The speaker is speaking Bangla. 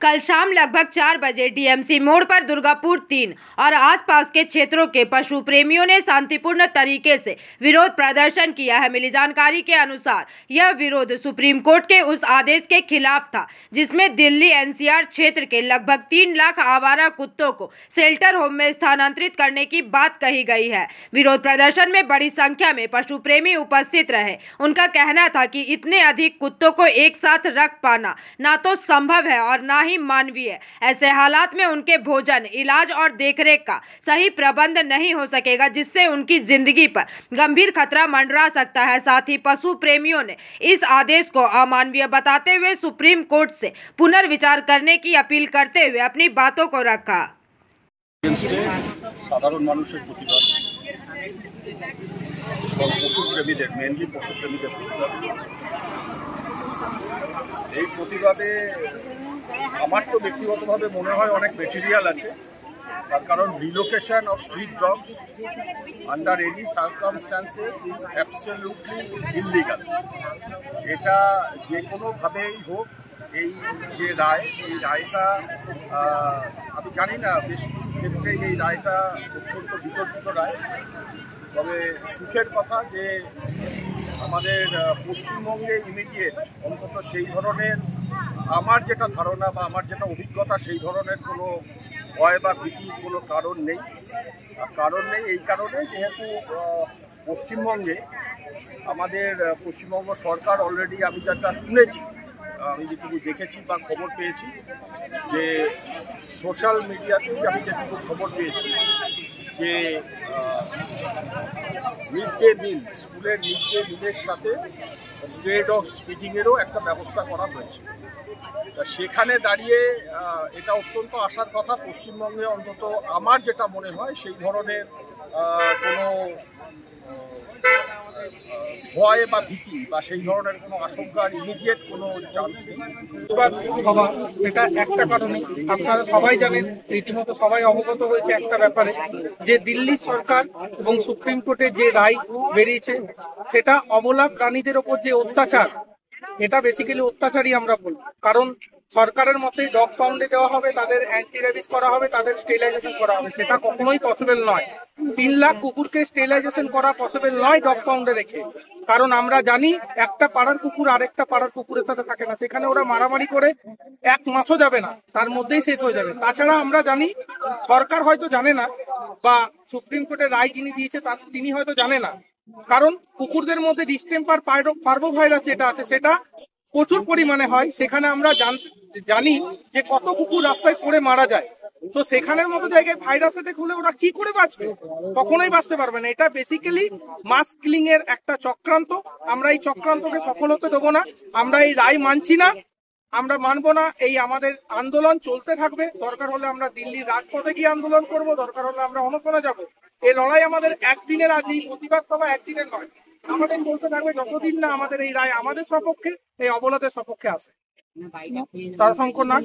कल शाम लगभग 4 बजे डीएमसी मोड़ पर दुर्गापुर 3 और आसपास के क्षेत्रों के पशु प्रेमियों ने शांतिपूर्ण तरीके से विरोध प्रदर्शन किया है। मिली जानकारी के अनुसार यह विरोध सुप्रीम कोर्ट के उस आदेश के खिलाफ था जिसमें दिल्ली एनसीआर क्षेत्र के लगभग 3 लाख आवारा कुत्तों को शेल्टर होम में स्थानांतरित करने की बात कही गई है। विरोध प्रदर्शन में बड़ी संख्या में पशु प्रेमी उपस्थित रहे। उनका कहना था कि इतने अधिक कुत्तों को एक साथ रख पाना ना तो संभव है और ना ही मानवीय। ऐसे हालात में उनके भोजन, इलाज और देखरेख का सही प्रबंध नहीं हो सकेगा, जिससे उनकी जिंदगी पर गंभीर खतरा मंडरा सकता है। साथ ही पशु प्रेमियों ने इस आदेश को अमानवीय बताते हुए सुप्रीम कोर्ट से पुनर्विचार करने की अपील करते हुए अपनी बातों को रखा। সাধারণ মানুষের প্রতিবাদ এবং পশুপ্রেমীদের মেনলি পশুপ্রেমীদের প্রতিবাদ। এই প্রতিবাদে আমার তো ব্যক্তিগতভাবে মনে হয় অনেক মেটেরিয়াল আছে, তার কারণ relocation of street dogs under any circumstances is absolutely illegal. এটা যে কোনোভাবেই হোক, এই যে রায়, এই রায়টা আমি জানি না, বেশ কিছু ক্ষেত্রে এই রায়টা অত্যন্ত বিতর্কিত রায়। তবে সুখের কথা যে আমাদের পশ্চিমবঙ্গে ইমিডিয়েট অন্তত সেই ধরনের, আমার যেটা ধারণা বা আমার যেটা অভিজ্ঞতা, সেই ধরনের কোনো ভয় বা ভীতির কোনো কারণ নেই। এই কারণে যেহেতু পশ্চিমবঙ্গে আমাদের পশ্চিমবঙ্গ সরকার অলরেডি, আমি যেটা শুনেছি, আমি যেটুকু দেখেছি বা খবর পেয়েছি, যে সোশ্যাল মিডিয়াতেই আমি যেটুকু খবর পেয়েছি যে মিড ডে মিল, স্কুলের মিড ডে মিলের সাথে স্ট্রে ডগস ফিডিংয়েরও একটা ব্যবস্থা করা হয়েছে। তা সেখানে দাঁড়িয়ে এটা অত্যন্ত আশার কথা। পশ্চিমবঙ্গে অন্তত আমার যেটা মনে হয় সেই ধরনের কোনো ভয় বা ভীতি বা সেই ধরনের কোনো আশঙ্কার ইমিডিয়েট কোনো চান্স নেই। এটা একটা কারণে আপনারা সবাই জানেন, রীতিমতো সবাই অবগত হয়েছে একটা ব্যাপারে, যে দিল্লি সরকার এবং সুপ্রিম কোর্টে যে রায় বেরিয়েছে সেটা অবলা প্রাণীদের ওপর যে অত্যাচার, এটা বেসিক্যালি অত্যাচারই আমরা বলবো। কারণ সরকারের মতে ডগ পাউন্ডে দেওয়া হবে, তাদের অ্যান্টি রেবিস করা হবে, তাদের স্টেরিলাইজেশন করা হবে, সেটা কখনোই পসিবল নয়। 3 লাখ কুকুরকে স্টেরিলাইজেশন করা পসিবল নয় ডগ পাউন্ডে রেখে। কারণ আমরা জানি একটা পাড়ার কুকুর আরেকটা পাড়ার কুকুরের সাথে থাকে না, সেখানে ওরা মারামারি করে 1 মাসও যাবে না, তার মধ্যেই শেষ হয়ে যাবে। তাছাড়া আমরা জানি, সরকার হয়তো জানে না বা সুপ্রিম কোর্টের রায় যিনি দিয়েছে তিনি হয়তো জানে না, কারণ কুকুরদের মধ্যে ডিস্টেম্পার পার্ভোভাইরাস যেটা আছে সেটা প্রচুর পরিমাণে হয়। সেখানে আমরা জানি যে কত কুকুর রাস্তায় পড়ে মারা যায়। তো সেখানের মতো জায়গায় ভাইরাস অ্যাটাক হলে ওরা কি করে বাঁচবে? কখনোই বাঁচতে পারবে না। এটা বেসিক্যালি মাস কিলিং এর একটা চক্রান্ত। আমরা এই চক্রান্তকে সফল হতে দেবো না। আমরা এই রায় মানছি না, আমরা মানবো না। এই আমাদের আন্দোলন চলতে থাকবে। দরকার হলে আমরা দিল্লির রাজপথে গিয়ে আন্দোলন করব, দরকার হলে আমরা অনশনে যাব। এই লড়াই আমাদের একদিনের, আজ এই প্রতিবাদ সভা একদিনের নয়, আমাদের চলতে থাকবে যতদিন না আমাদের এই রায় আমাদের সপক্ষে, এই অবলাদের সপক্ষে আসে। তারাশঙ্কর নাগ।